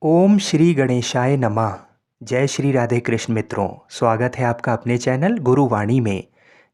ओम श्री गणेशाय नमः। जय श्री राधे कृष्ण मित्रों, स्वागत है आपका अपने चैनल गुरुवाणी में।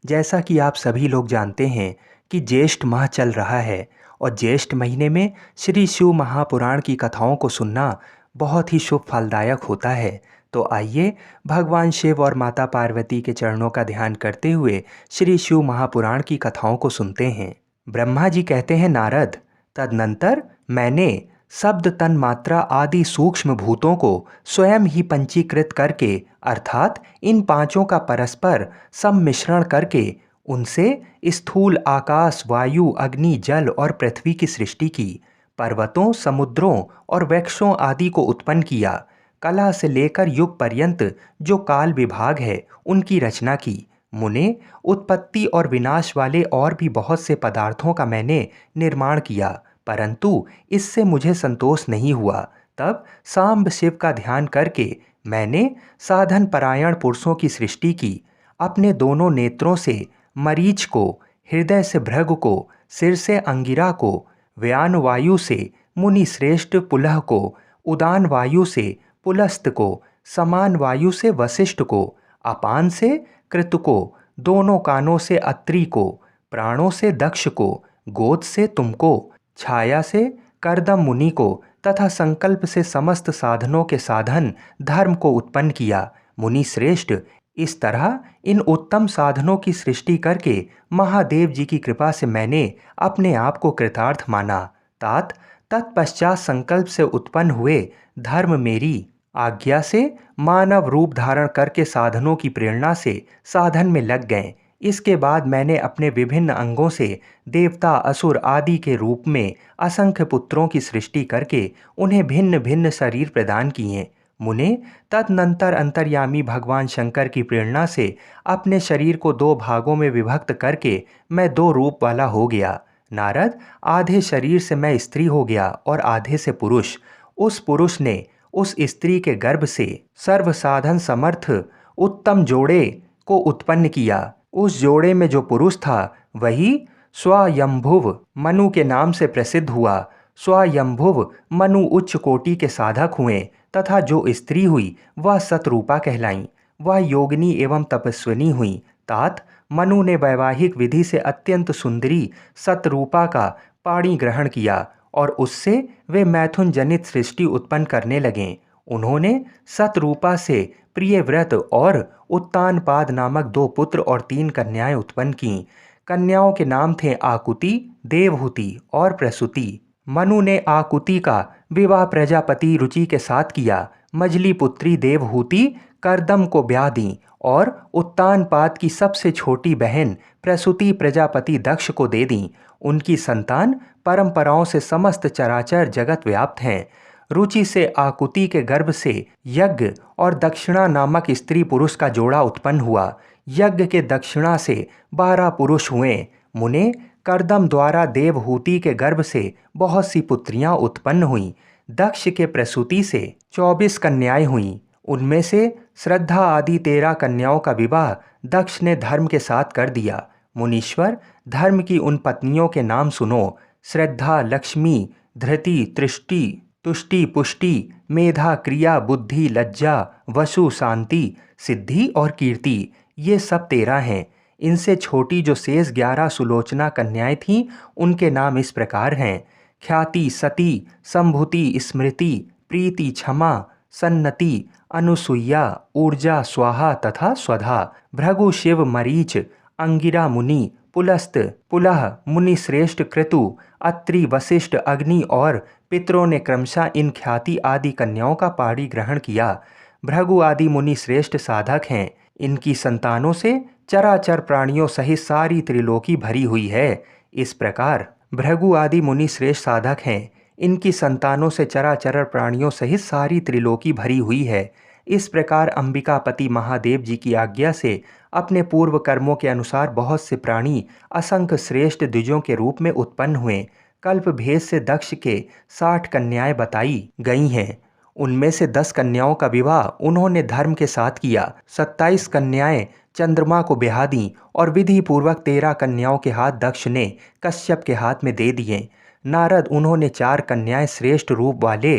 जैसा कि आप सभी लोग जानते हैं कि ज्येष्ठ माह चल रहा है और ज्येष्ठ महीने में श्री शिव महापुराण की कथाओं को सुनना बहुत ही शुभ फलदायक होता है। तो आइए भगवान शिव और माता पार्वती के चरणों का ध्यान करते हुए श्री शिव महापुराण की कथाओं को सुनते हैं। ब्रह्मा जी कहते हैं, नारद, तदनंतर मैंने शब्द तन मात्रा आदि सूक्ष्म भूतों को स्वयं ही पंचीकृत करके अर्थात इन पांचों का परस्पर सम्मिश्रण करके उनसे स्थूल आकाश, वायु, अग्नि, जल और पृथ्वी की सृष्टि की। पर्वतों, समुद्रों और वृक्षों आदि को उत्पन्न किया। कला से लेकर युग पर्यंत जो काल विभाग है उनकी रचना की। मुने, उत्पत्ति और विनाश वाले और भी बहुत से पदार्थों का मैंने निर्माण किया, परंतु इससे मुझे संतोष नहीं हुआ। तब सांब शिव का ध्यान करके मैंने साधन परायण पुरुषों की सृष्टि की। अपने दोनों नेत्रों से मरीच को, हृदय से भृगु को, सिर से अंगिरा को, व्यान वायु से मुनि श्रेष्ठ पुलह को, उदान वायु से पुलस्त को, समान वायु से वशिष्ठ को, अपान से कृत को, दोनों कानों से अत्रि को, प्राणों से दक्ष को, गोद से तुमको, छाया से करदम मुनि को तथा संकल्प से समस्त साधनों के साधन धर्म को उत्पन्न किया। मुनि श्रेष्ठ, इस तरह इन उत्तम साधनों की सृष्टि करके महादेव जी की कृपा से मैंने अपने आप को कृतार्थ माना। तात तत्पश्चात संकल्प से उत्पन्न हुए धर्म मेरी आज्ञा से मानव रूप धारण करके साधनों की प्रेरणा से साधन में लग गए। इसके बाद मैंने अपने विभिन्न अंगों से देवता, असुर आदि के रूप में असंख्य पुत्रों की सृष्टि करके उन्हें भिन्न भिन्न शरीर प्रदान किए। मुने, तदनंतर अंतर्यामी भगवान शंकर की प्रेरणा से अपने शरीर को दो भागों में विभक्त करके मैं दो रूप वाला हो गया। नारद, आधे शरीर से मैं स्त्री हो गया और आधे से पुरुष। उस पुरुष ने उस स्त्री के गर्भ से सर्व साधन समर्थ उत्तम जोड़े को उत्पन्न किया। उस जोड़े में जो पुरुष था वही स्वयंभुव मनु के नाम से प्रसिद्ध हुआ। स्वयंभुव मनु उच्च कोटि के साधक हुए तथा जो स्त्री हुई वह सतरूपा कहलाई। वह योगिनी एवं तपस्विनी हुई। तात मनु ने वैवाहिक विधि से अत्यंत सुंदरी सतरूपा का पाणी ग्रहण किया और उससे वे मैथुन जनित सृष्टि उत्पन्न करने लगे। उन्होंने सतरूपा से प्रियव्रत और उत्तानपाद नामक दो पुत्र और तीन कन्याएं उत्पन्न की। कन्याओं के नाम थे आकुति, देवहूति और प्रसूति। मनु ने आकुति का विवाह प्रजापति रुचि के साथ किया। मजली पुत्री देवहूति करदम को ब्याह दी और उत्तानपाद की सबसे छोटी बहन प्रसूति प्रजापति दक्ष को दे दी। उनकी संतान परंपराओं से समस्त चराचर जगत व्याप्त हैं। रुचि से आकुति के गर्भ से यज्ञ और दक्षिणा नामक स्त्री पुरुष का जोड़ा उत्पन्न हुआ। यज्ञ के दक्षिणा से 12 पुरुष हुए। मुने, करदम द्वारा देवहूति के गर्भ से बहुत सी पुत्रियां उत्पन्न हुईं। दक्ष के प्रसूति से 24 कन्याएं हुईं। उनमें से श्रद्धा आदि 13 कन्याओं का विवाह दक्ष ने धर्म के साथ कर दिया। मुनीश्वर, धर्म की उन पत्नियों के नाम सुनो: श्रद्धा, लक्ष्मी, धृति, तृष्टि, तुष्टि, पुष्टि, मेधा, क्रिया, बुद्धि, लज्जा, वसु, शांति, सिद्धि और कीर्ति। ये सब 13 हैं। इनसे छोटी जो शेष 11 सुलोचना कन्याएं थीं उनके नाम इस प्रकार हैं: ख्याति, सती, संभूति, स्मृति, प्रीति, क्षमा, सन्नति, अनुसुईया, ऊर्जा, स्वाहा तथा स्वधा। भृगु, शिव, मरीच, अंगिरा मुनि, पुलस्त, पुलह, मुनि श्रेष्ठ, कृतु, अत्रि, वशिष्ठ, अग्नि और पितरों ने क्रमशः इन ख्याति आदि कन्याओं का पाणी ग्रहण किया। भृगु आदि मुनि श्रेष्ठ साधक हैं। इनकी संतानों से चराचर प्राणियों सहित सारी त्रिलोकी भरी हुई है। इस प्रकार भृगु आदि मुनि श्रेष्ठ साधक हैं। इनकी संतानों से चराचर प्राणियों सहित सारी त्रिलोकी भरी हुई है। इस प्रकार अंबिकापति महादेव जी की आज्ञा से अपने पूर्व कर्मों के अनुसार बहुत से प्राणी असंख्य श्रेष्ठ द्विजों के रूप में उत्पन्न हुए। कल्प भेद से दक्ष के 60 कन्याएं बताई गई हैं। उनमें से 10 कन्याओं का विवाह उन्होंने धर्म के साथ किया। 27 कन्याएं चंद्रमा को ब्याह दी और विधि पूर्वक 13 कन्याओं के हाथ दक्ष ने कश्यप के हाथ में दे दिए। नारद, उन्होंने 4 कन्याएं श्रेष्ठ रूप वाले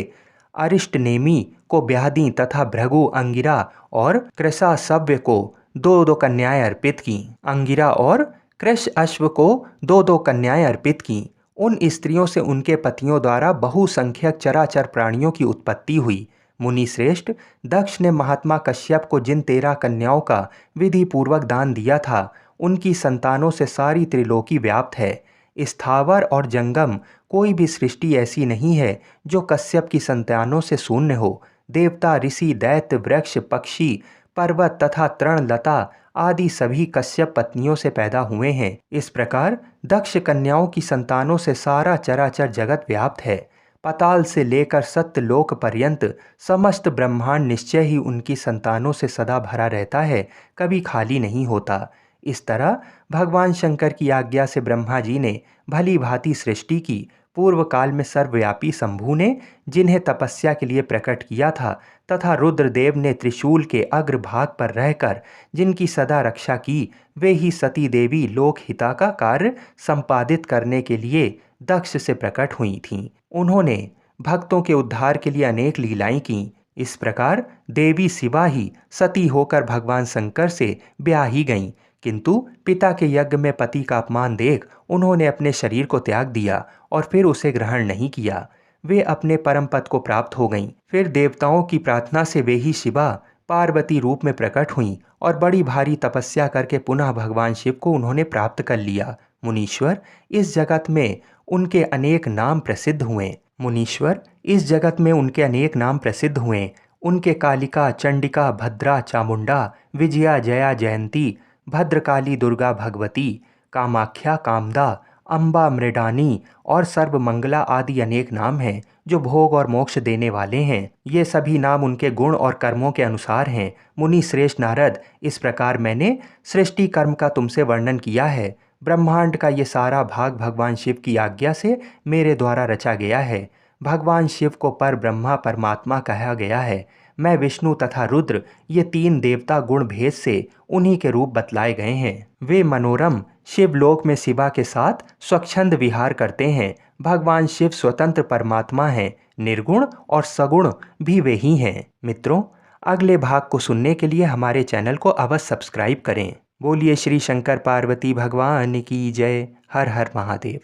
अरिष्टनेमी को ब्याह दी तथा भृगु, अंगिरा और कृशासव्य को दो दो कन्याएं अर्पित की। अंगिरा और कृश अश्व को दो दो कन्याएं अर्पित की। उन स्त्रियों से उनके पतियों द्वारा बहुसंख्यक चराचर प्राणियों की उत्पत्ति हुई। मुनि श्रेष्ठ, दक्ष ने महात्मा कश्यप को जिन 13 कन्याओं का विधि पूर्वक दान दिया था, उनकी संतानों से सारी त्रिलोकी व्याप्त है। स्थावर और जंगम कोई भी सृष्टि ऐसी नहीं है जो कश्यप की संतानों से शून्य हो। देवता, ऋषि, दैत्य, वृक्ष, पक्षी, पर्वत तथा तृण लता आदि सभी कश्यप पत्नियों से पैदा हुए हैं। इस प्रकार दक्ष कन्याओं की संतानों से सारा चराचर जगत व्याप्त है। पाताल से लेकर सत्यलोक पर्यंत समस्त ब्रह्मांड निश्चय ही उनकी संतानों से सदा भरा रहता है, कभी खाली नहीं होता। इस तरह भगवान शंकर की आज्ञा से ब्रह्मा जी ने भली भांति सृष्टि की। पूर्व काल में सर्वव्यापी शंभु ने जिन्हें तपस्या के लिए प्रकट किया था तथा रुद्रदेव ने त्रिशूल के अग्रभाग पर रहकर जिनकी सदा रक्षा की, वे ही सती देवी लोकहिता का कार्य संपादित करने के लिए दक्ष से प्रकट हुई थीं। उन्होंने भक्तों के उद्धार के लिए अनेक लीलाएं की। इस प्रकार देवी शिवा ही सती होकर भगवान शंकर से ब्याह ही गईं, किंतु पिता के यज्ञ में पति का अपमान देख उन्होंने अपने शरीर को त्याग दिया और फिर उसे ग्रहण नहीं किया। वे अपने परम पद को प्राप्त हो गईं। फिर देवताओं की प्रार्थना से वे ही शिवा पार्वती रूप में प्रकट हुईं और बड़ी भारी तपस्या करके पुनः भगवान शिव को उन्होंने प्राप्त कर लिया। मुनीश्वर, इस जगत में उनके अनेक नाम प्रसिद्ध हुए। मुनीश्वर, इस जगत में उनके अनेक नाम प्रसिद्ध हुए। उनके कालिका, चंडिका, भद्रा, चामुंडा, विजया, जया, जयंती, भद्रकाली, दुर्गा, भगवती, कामाख्या, कामदा, अम्बा, मृडानी और सर्वमंगला आदि अनेक नाम हैं जो भोग और मोक्ष देने वाले हैं। ये सभी नाम उनके गुण और कर्मों के अनुसार हैं। मुनि श्रेष्ठ नारद, इस प्रकार मैंने सृष्टि कर्म का तुमसे वर्णन किया है। ब्रह्मांड का ये सारा भाग भगवान शिव की आज्ञा से मेरे द्वारा रचा गया है। भगवान शिव को पर ब्रह्मा परमात्मा कहा गया है। मैं विष्णु तथा रुद्र, ये 3 देवता गुण भेद से उन्हीं के रूप बतलाए गए हैं। वे मनोरम शिवलोक में शिवा के साथ स्वच्छंद विहार करते हैं। भगवान शिव स्वतंत्र परमात्मा हैं। निर्गुण और सगुण भी वे ही हैं। मित्रों, अगले भाग को सुनने के लिए हमारे चैनल को अवश्य सब्सक्राइब करें। बोलिए श्री शंकर पार्वती भगवान की जय। हर हर महादेव।